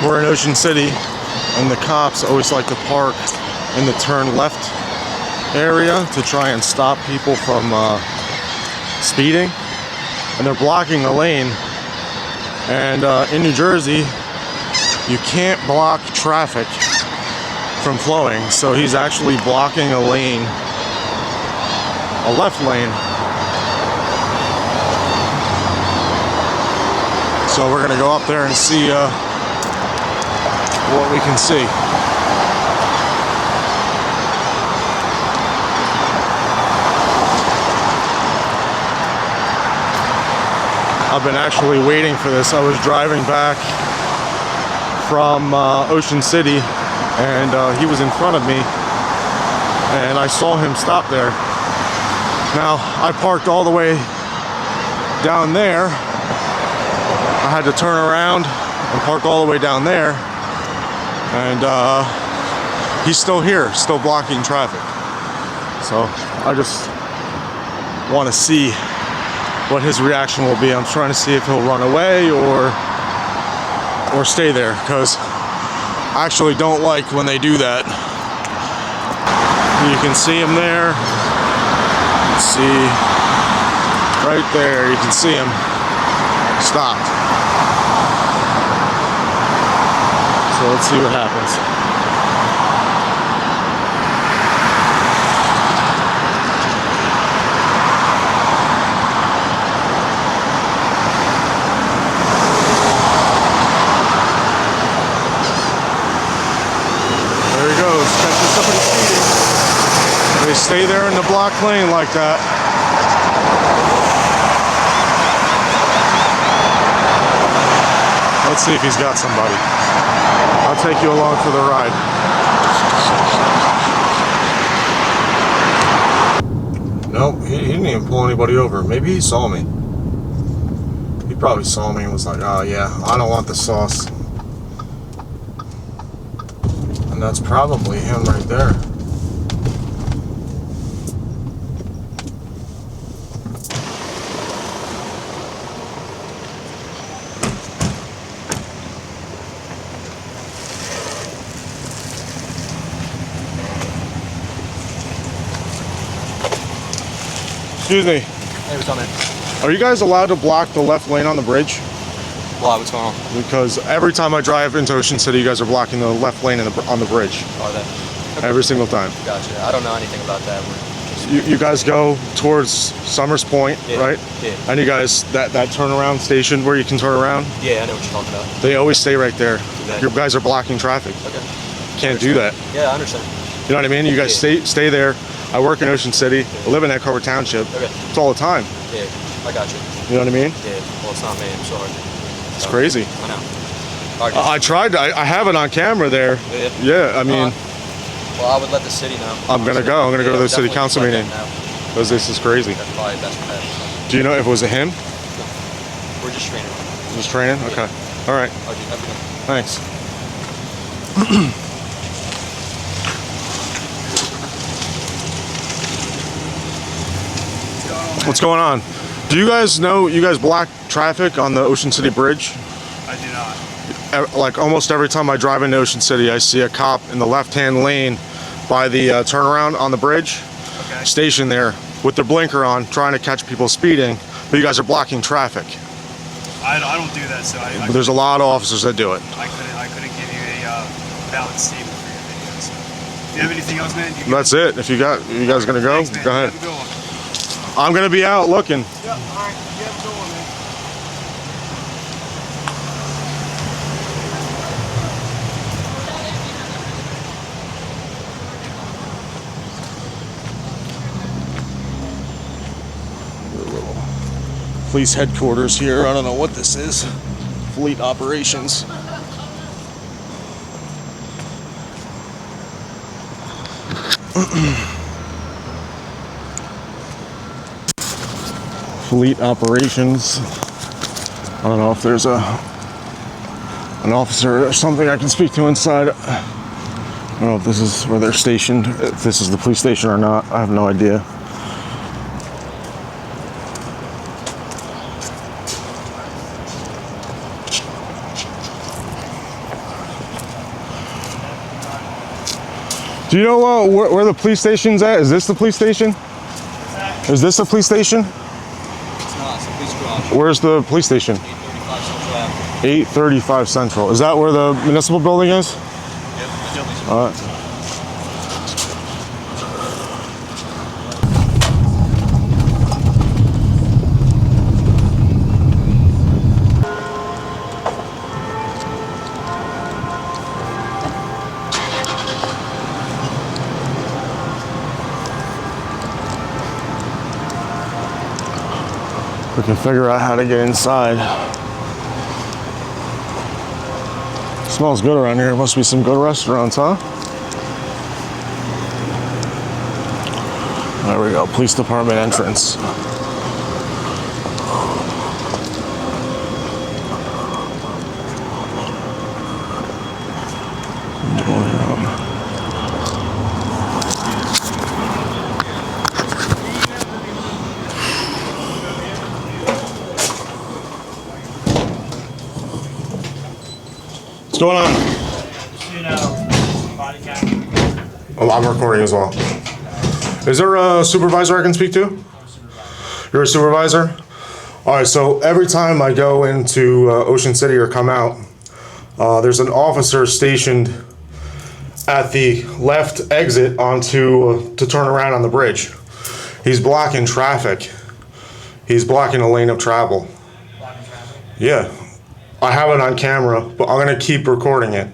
We're in Ocean City, and the cops always like to park in the turn left area to try and stop people from speeding, and they're blocking the lane. And in New Jersey, you can't block traffic from flowing, so he's actually blocking a lane, a left lane. So we're gonna go up there and see what we can see. I've been actually waiting for this. I was driving back from Ocean City, and he was in front of me, and I saw him stop there. Now, I parked all the way down there. I had to turn around and park all the way down there, and he's still here, still blocking traffic. So I just want to see what his reaction will be. I'm trying to see if he'll run away or stay there, because I actually don't like when they do that. You can see him there. You can see right there, you can see him stopped. So let's see what happens. There he goes, catching somebody speeding. They stay there in the block lane like that. Let's see if he's got somebody. I'll take you along for the ride. Nope, he didn't even pull anybody over. Maybe he saw me. He probably saw me and was like, oh yeah, I don't want the sauce. And that's probably him right there. Excuse me. Hey, what's up, man? Are you guys allowed to block the left lane on the bridge? Why? What's going on? Because every time I drive into Ocean City, you guys are blocking the left lane on the bridge. Oh, that. Okay. Every single time. Gotcha. I don't know anything about that. You guys go towards Summers Point, yeah, right? Yeah. And you guys, that turnaround station where you can turn around? Yeah, I know what you're talking about. They always stay right there. Exactly. You guys are blocking traffic. Okay. Can't do that. Yeah, I understand. You know what I mean? You guys stay there. I work in Ocean City. I live in Egg Harbor Township. Okay. It's all the time. Yeah, I got you. You know what I mean? Yeah. Well, it's not me. I'm sorry. It's crazy. I know. I tried. I have it on camera there. Yeah. I mean. Well, I would let the city know. I'm gonna go. I'm gonna go to the city council meeting. Because this is crazy. That's probably best for that. Do you know if it was a him? We're just training. Just training? Okay. All right. I'll do everything. Thanks. What's going on? Do you guys know you guys block traffic on the Ocean City Bridge? I do not. Like almost every time I drive into Ocean City, I see a cop in the left-hand lane by the turnaround on the bridge, stationed there with their blinker on, trying to catch people speeding, but you guys are blocking traffic. I don't do that, so But there's a lot of officers that do it. I couldn't give you a valid statement for your video. So. Do you have anything else, man? That's it. If you guys gonna go, Thanks, go ahead. Have a good one. I'm gonna be out looking. Yeah, all right. You have a good one, man. Police headquarters here. I don't know what this is. Fleet operations. Fleet operations. I don't know if there's an officer or something I can speak to inside. I don't know if this is where they're stationed, if this is the police station or not. I have no idea. Do you know where the police station's at? Is this the police station? Is this a police station? It's not. It's a police garage. Where's the police station? 835 Central Avenue. 835 Central. Is that where the municipal building is? Yep. The building's All right. We can figure out how to get inside. Smells good around here. Must be some good restaurants, huh? There we go. Police department entrance. What's going on? Just, you know, body cam. Oh, I'm recording as well. Is there a supervisor I can speak to? You're a supervisor? All right, so every time I go into Ocean City or come out, there's an officer stationed at the left exit onto to turn around on the bridge. He's blocking traffic. He's blocking a lane of travel. Blocking traffic. Yeah, I have it on camera, but I'm gonna keep recording it.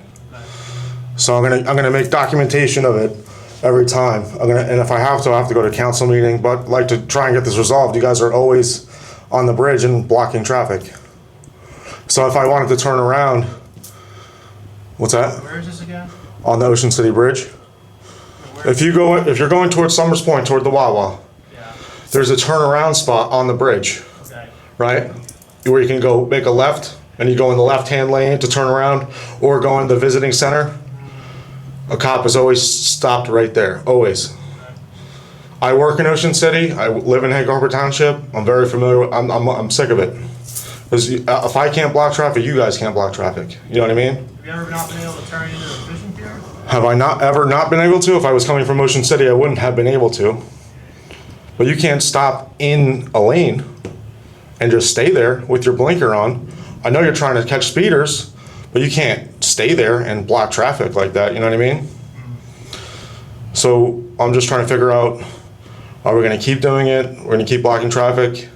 So I'm gonna make documentation of it every time. And if I have to go to council meeting, but I'd like to try and get this resolved. You guys are always on the bridge and blocking traffic. So if I wanted to turn around, what's that? Where is this again? On the Ocean City Bridge. Where? If you're going towards Summers Point, toward the Wawa, Yeah. there's a turnaround spot on the bridge, Okay. right? Where you can go make a left, and you go in the left-hand lane to turn around, or go in the visiting center. A cop is always stopped right there, always. I work in Ocean City. I live in Egg Harbor Township. I'm very familiar with, I'm sick of it. Because if I can't block traffic, you guys can't block traffic. You know what I mean? Have you ever not been able to turn into a vision pier? Have I not ever not been able to? If I was coming from Ocean City, I wouldn't have been able to. But you can't stop in a lane and just stay there with your blinker on. I know you're trying to catch speeders, but you can't stay there and block traffic like that, you know what I mean? So I'm just trying to figure out, are we gonna keep doing it? We're gonna keep blocking traffic?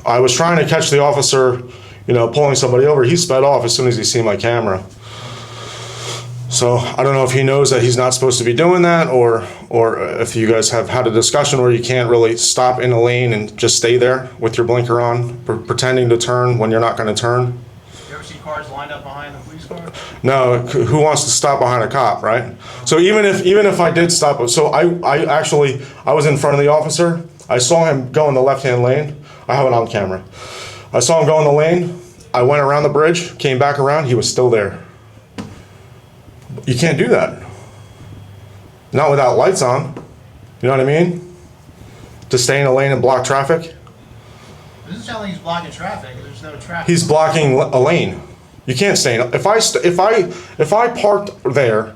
I was trying to catch the officer, pulling somebody over. He sped off as soon as he seen my camera. So I don't know if he knows that he's not supposed to be doing that, or if you guys have had a discussion where you can't really stop in a lane and just stay there with your blinker on, pretending to turn when you're not going to turn. You ever see cars lined up behind the police car? No, who wants to stop behind a cop, right? So even if I did stop, so I was in front of the officer. I saw him go in the left-hand lane. I have it on camera. I saw him go in the lane. I went around the bridge, came back around. He was still there. You can't do that. Not without lights on. You know what I mean? To stay in a lane and block traffic. It doesn't sound like he's blocking traffic. There's no traffic. He's blocking a lane. You can't stay in. If I parked there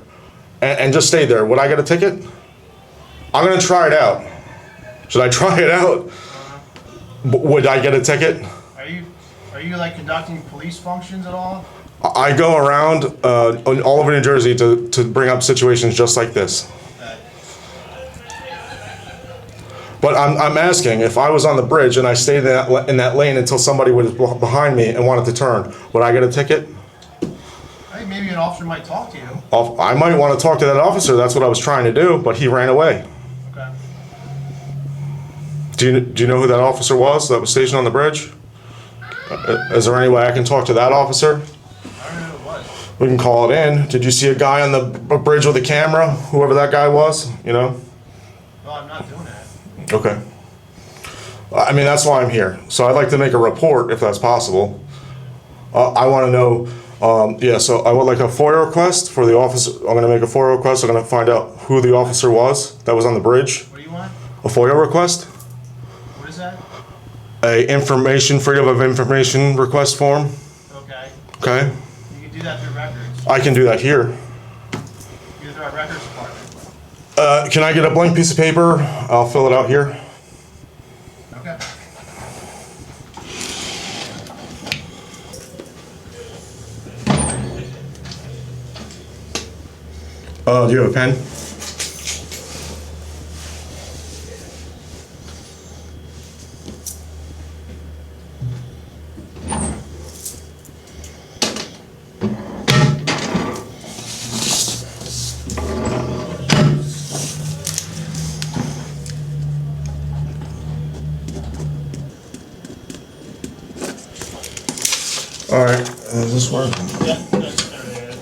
and just stayed there, would I get a ticket? I'm gonna try it out. Should I try it out? Would I get a ticket? Are you like conducting police functions at all? I go around all over New Jersey to bring up situations just like this. Okay. But I'm asking, if I was on the bridge and I stayed in that lane until somebody was behind me and wanted to turn, would I get a ticket? I think maybe an officer might talk to you. I might want to talk to that officer. That's what I was trying to do, but he ran away. Okay. Do you know who that officer was that was stationed on the bridge? Is there any way I can talk to that officer? I don't know who it was. We can call it in. Did you see a guy on the bridge with a camera? Whoever that guy was, Well, I'm not doing that. Okay. I mean, that's why I'm here. So I'd like to make a report if that's possible. I want to know, so I would like a FOIA request for the officer. I'm going to make a FOIA request. I'm going to find out who the officer was that was on the bridge. What do you want? A FOIA request? What is that? A freedom of information request form. Okay. Okay. You can You do that through records. I can do that here. You do it through our records department. Can I get a blank piece of paper? I'll fill it out here. Okay. Do you have a pen? All right, does this work? Yeah, that's there it is.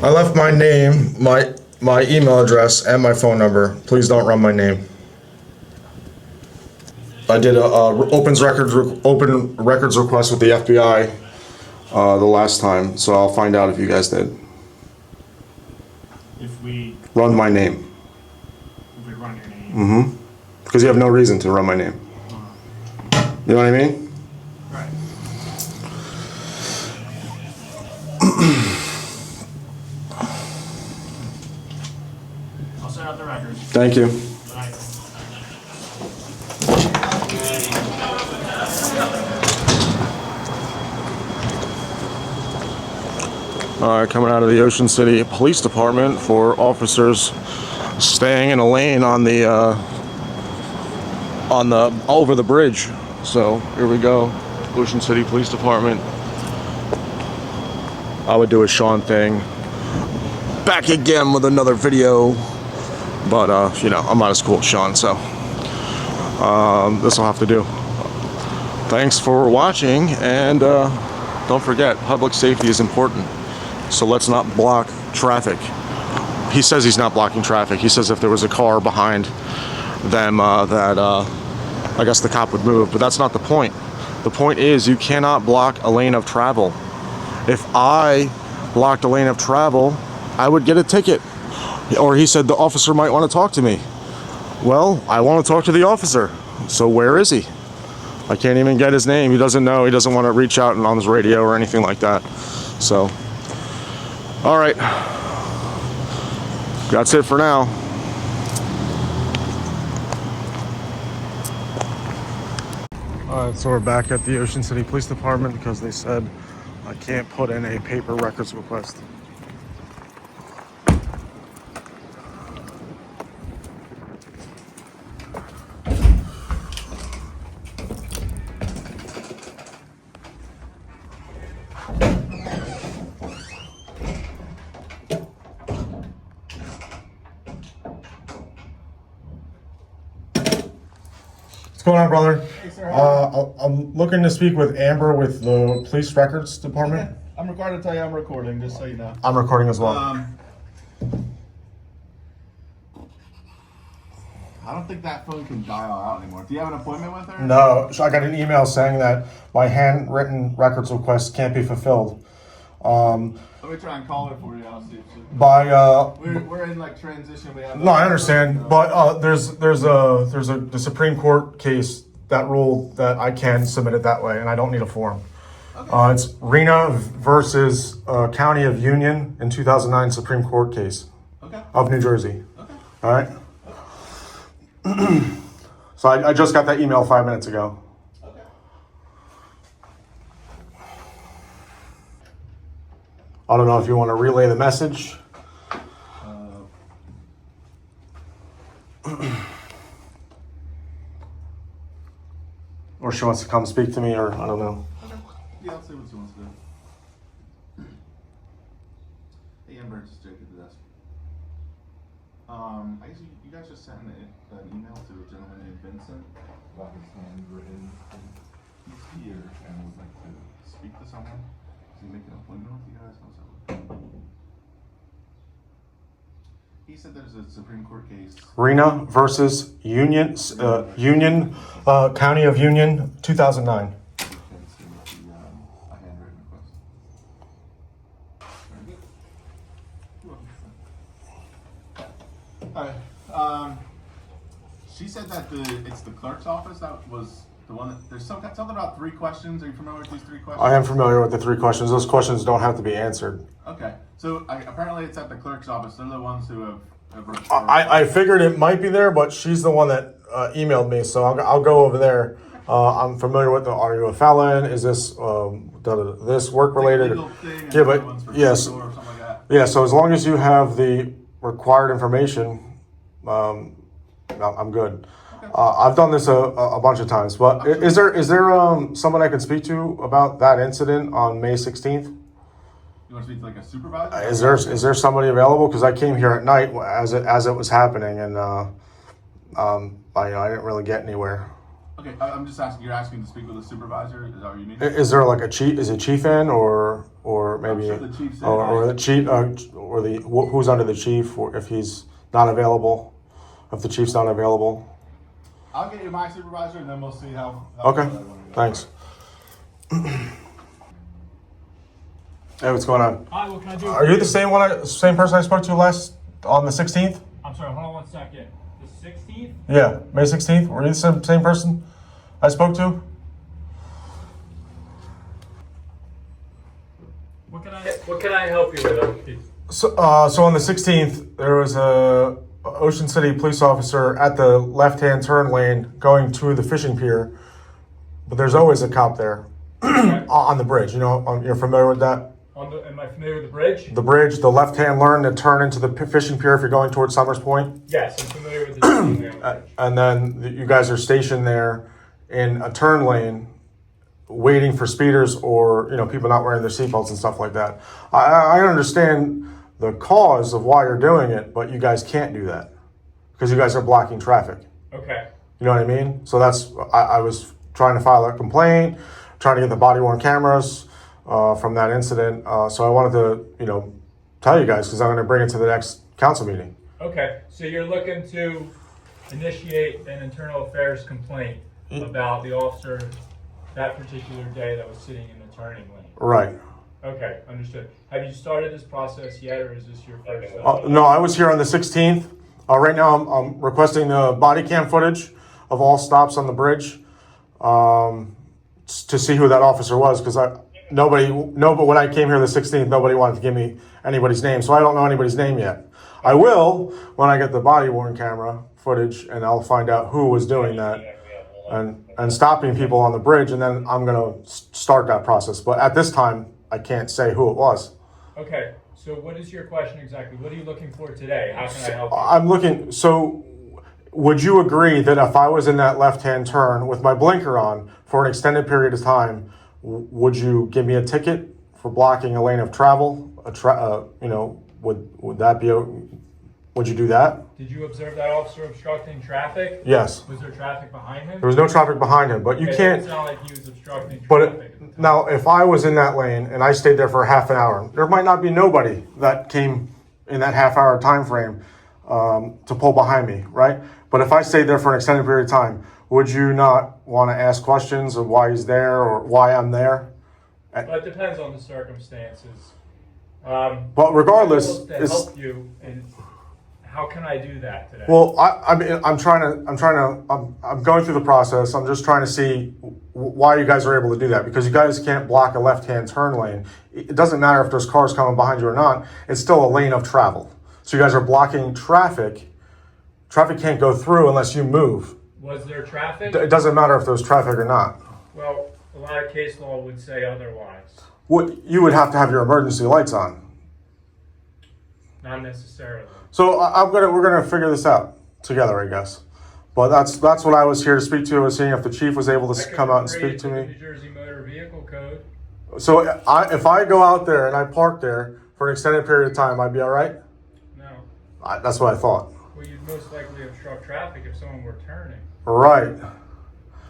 I left my name, my email address, and my phone number. Please don't run my name. I did a open records request with the FBI the last time, so I'll find out if you guys did. If we Run my name. run your name. Mm-hmm. Because you have no reason to run my name. You know what I mean? Right. I'll set up the records. Thank you. Right. All right, coming out of the Ocean City Police Department for officers staying in a lane on the over the bridge. So here we go, Ocean City Police Department. I would do a Sean thing. Back again with another video, but you know, I'm not as cool as Sean, so this will have to do. Thanks for watching, and don't forget, public safety is important. So let's not block traffic. He says he's not blocking traffic. He says if there was a car behind them that I guess the cop would move, but that's not the point. The point is you cannot block a lane of travel. If I blocked a lane of travel, I would get a ticket. Or he said the officer might want to talk to me. Well, I want to talk to the officer. So where is he? I can't even get his name. He doesn't know. He doesn't want to reach out on his radio or anything like that. So, all right. That's it for now. Alright, so we're back at the Ocean City Police Department because they said I can't put in a paper records request. What's going on, brother? Hey, sir. I'm looking to speak with Amber with the Police Records Department. Okay. I'm required to tell you I'm recording, just so you know. I'm recording as well. I don't think that phone can dial out anymore. Do you have an appointment with her? No, so I got an email saying that my handwritten records request can't be fulfilled. Let me try and call her for you. I'll see if she... We're in like transition. We have No, I understand, but there's the Supreme Court case that ruled that I can submit it that way, and I don't need a form. Okay. It's Renna versus County of Union in 2009 Supreme Court case Okay. of New Jersey. Okay. All right. So I just got that email 5 minutes ago. Okay. I don't know if you want to relay the message. Or she wants to come speak to me, or I don't know. Okay. Yeah, I'll see what she wants to do. Hey, Amber, just Jake at the desk. I guess you guys just sent an email to a gentleman named Vincent about his handwritten. He's here and would like to speak to someone. Does he make an appointment with you guys? How's that work? He said there's a Supreme Court case. Renna versus Union, County of Union, 2009. A handwritten request. Very good. You're welcome. Alright, she said that it's the clerk's office that was The one that, there's something about 3 questions. Are you familiar with these 3 questions? I am familiar with the 3 questions. Those questions don't have to be answered. Okay. So apparently it's at the clerk's office. They're the ones who have I figured it might be there, but she's the one that emailed me, so I'll go over there. I'm familiar with are you a felon? Is this this work related? legal thing, and Yeah, the but other one's for yes, legal or something like that. yeah. So as long as you have the required information, I'm good. I've done this a bunch of times, but is there someone I can speak to about that incident on May 16th? You want to speak to like a supervisor? Is there somebody available? Because I came here at night as it was happening, and I didn't really get anywhere. Okay, I'm just asking. You're asking to speak with a supervisor. Is that what you mean? Is there like a chief? Is it chief in or maybe I'm sure the chief's in. or the chief or the who's under the chief, or if he's not available, if the chief's not available? I'll get you my supervisor, and then we'll see how Okay, I wanna go. thanks. Hey, what's going on? Hi, what can I do? Are you the same person I spoke to last on the 16th? I'm sorry, hold on 1 second. The 16th? Yeah, May 16th. Were you the same person I spoke to? What can I help you with? So on the 16th, there was a Ocean City police officer at the left-hand turn lane going to the fishing pier, but there's always a cop there on the bridge. You know, you're familiar with that? Am I familiar with the bridge? The bridge, the left-hand turn to turn into the fishing pier if you're going towards Summers Point. Yes, I'm familiar with the And then you guys are stationed there in a turn lane, waiting for speeders or people not wearing their seatbelts and stuff like that. I understand the cause of why you're doing it, but you guys can't do that because you guys are blocking traffic. Okay. You know what I mean? So I was trying to file a complaint, trying to get the body-worn cameras from that incident. So I wanted to, tell you guys because I'm going to bring it to the next council meeting. Okay, so you're looking to initiate an internal affairs complaint about the officer that particular day that was sitting in the turning lane. Right. Okay, understood. Have you started this process yet, or is this your first? No, I was here on the 16th. Right now, I'm requesting the body cam footage of all stops on the bridge to see who that officer was, because but when I came here the 16th, nobody wanted to give me anybody's name, so I don't know anybody's name yet. I will when I get the body-worn camera footage, and I'll find out who was doing that and stopping people on the bridge, and then I'm going to start that process. But at this time, I can't say who it was. Okay, so what is your question exactly? What are you looking for today? How can I help you? I'm looking, so would you agree that if I was in that left-hand turn with my blinker on for an extended period of time, would you give me a ticket for blocking a lane of travel? Would that be, would you do that? Did you observe that officer obstructing traffic? Yes. Was there traffic behind him? There was no traffic behind him, but you It can't. didn't sound like he was obstructing traffic. But now, if I was in that lane and I stayed there for a half an hour, there might not be nobody that came in that half-hour time frame to pull behind me, right? But if I stayed there for an extended period of time, would you not want to ask questions of why he's there or why I'm there? Well, it depends on the circumstances. But regardless, to help you, and how can I do that today? well, I'm going through the process. I'm just trying to see why you guys are able to do that, because you guys can't block a left-hand turn lane. It doesn't matter if there's cars coming behind you or not. It's still a lane of travel. So you guys are blocking traffic. Traffic can't go through unless you move. Was there traffic? It doesn't matter if there's traffic or not. Well, a lot of case law would say otherwise. You would have to have your emergency lights on. Not necessarily. So we're gonna figure this out together, I guess. But that's what I was here to speak to. I was seeing if the chief was able to come out and speak to The me. New Jersey Motor Vehicle Code. So if I go out there and I park there for an extended period of time, I'd be all right? No. That's what I thought. Well, you'd most likely obstruct traffic if someone were turning. Right.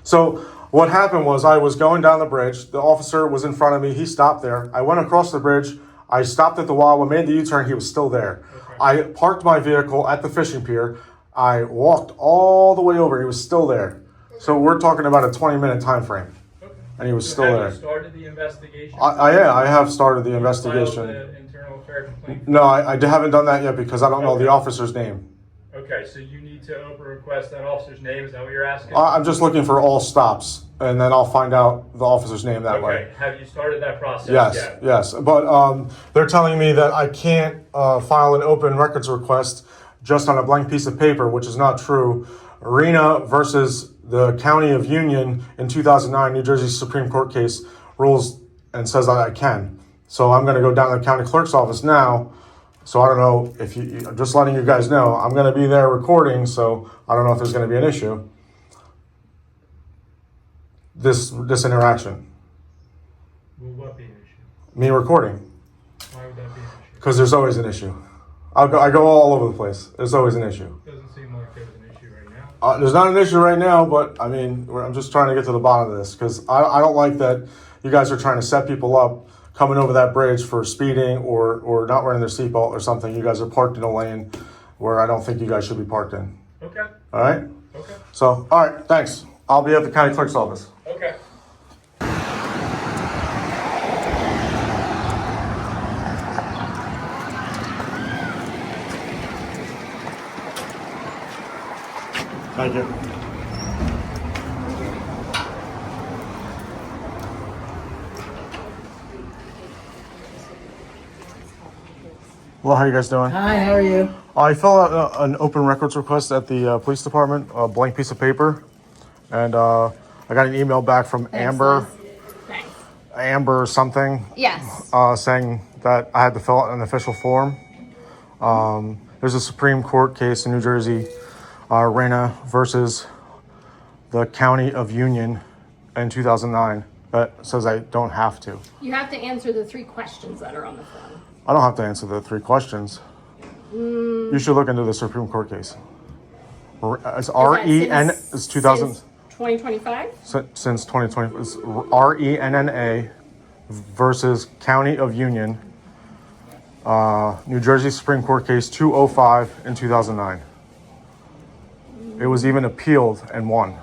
So what happened was I was going down the bridge. The officer was in front of me. He stopped there. I went across the bridge. I stopped at the wall. I made the U-turn. He was still there. Okay. I parked my vehicle at the fishing pier. I walked all the way over. He was still there. So we're talking about a 20-minute time frame. Okay. And he was So still have there. you started the investigation? I have started the Filed investigation. the internal affair complaint? No, I haven't done that yet because I don't know the officer's name. Okay, so you need to OPRA request that officer's name, is that what you're asking? I'm just looking for all stops, and then I'll find out the officer's name that way. Okay, have you started that process Yes, yet? yes, but they're telling me that I can't file an open records request just on a blank piece of paper, which is not true. Renna versus the County of Union in 2009, New Jersey Supreme Court case rules and says that I can. So I'm going to go down to the county clerk's office now. So I don't know if I'm just letting you guys know, I'm going to be there recording, so I don't know if there's going to be an issue. This interaction. Will what be an issue? Me recording. Why would that be an issue? Because there's always an issue. I go all over the place. There's always an issue. Doesn't seem like there's an issue right now. There's not an issue right now, but I mean, I'm just trying to get to the bottom of this because I don't like that you guys are trying to set people up coming over that bridge for speeding or not wearing their seatbelt or something. You guys are parked in a lane where I don't think you guys should be parked in. Okay, All right? okay, So, all right, thanks. I'll be at the county clerk's office. okay. Thank you. Well, how you guys doing? Hi, how are you? I filled out an open records request at the police department, a blank piece of paper, and I got an email back from Amber, Thanks. Amber something, Yes. saying that I had to fill out an official form. There's a Supreme Court case in New Jersey, Renna versus the County of Union in 2009 that says I don't have to. You have to answer the 3 questions that are on the form. I don't have to answer the 3 questions. You should look into the Supreme Court case. It's REN. It's 2000 Since 2025? since 2020. It's RENNA versus County of Union, New Jersey Supreme Court case 205 in 2009. It was even appealed and won.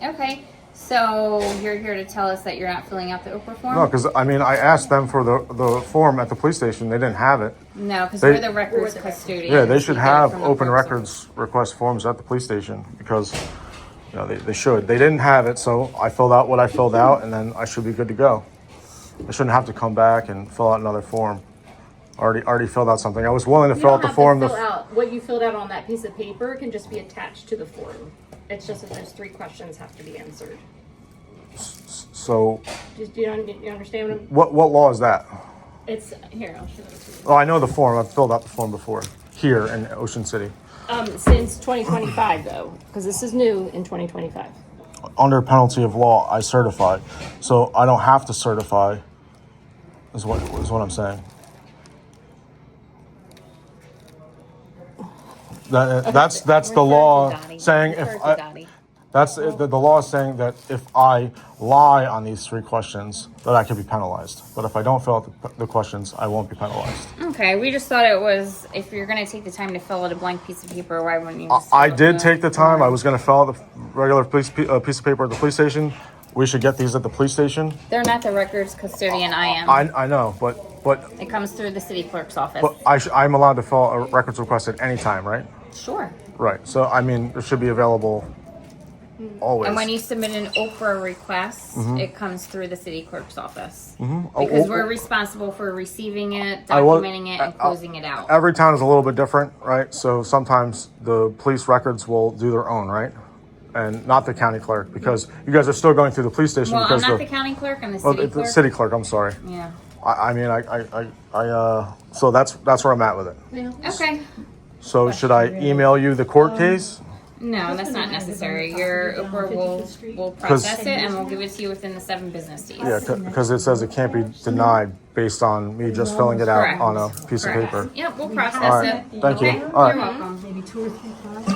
Okay. So you're here to tell us that you're not filling out the OPRA form? No, because I mean I asked them for the form at the police station. They didn't have it. No, because They- we're the records custodian. Yeah, they should We get it have from the open clerk's records request forms at the police station because, you know, they should. They didn't have it, so I filled out what I filled out, and then I should be good to go. I shouldn't have to come back and fill out another form. Already filled out something. I was willing to You fill don't out the have form. to fill out what you filled out on that piece of paper can just be attached to the form. It's just that those 3 questions have to be answered. So, Do you understand what I'm? what law is that? It's here. I'll show it to you. Oh, I know the form. I've filled out the form before here in Ocean City. Since 2025 though, because this is new in 2025. Under penalty of law, I certify. So I don't have to certify. Is what I'm saying. That's the law saying if I. That's the law is saying that if I lie on these 3 questions, that I can be penalized. But if I don't fill out the questions, I won't be penalized. Okay, we just thought it was, if you're going to take the time to fill out a blank piece of paper, why wouldn't you just I fill out did take the time. I was going to fill out the regular piece of paper at the police station. We should get these at the police station. They're not the records custodian, I am. I know, but It comes through the city clerk's office. I'm allowed to fill a records request at any time, right? Sure. Right. So I mean, it should be available always. And when you submit an OPRA request, it comes through the city clerk's office. Oh, Because we're responsible for receiving it, I was- documenting it, and closing it out. Every town is a little bit different, right? So sometimes the police records will do their own, right? And not the county clerk, because you guys are still going through the police station. Well, I'm because not the county clerk, I'm the oh, city the clerk. city clerk. I'm sorry. Yeah. So that's where I'm at with it. Okay. So should I email you the court case? No, that's not necessary. Your OPRA will process it and we'll give it to you within the 7 business days. Yeah, because it says it can't be denied based on me just filling it out Correct. on a piece of Correct. paper. Yep, we'll process All right. it. Thank you. Okay? All right. You're welcome. Maybe 2 or 3 times.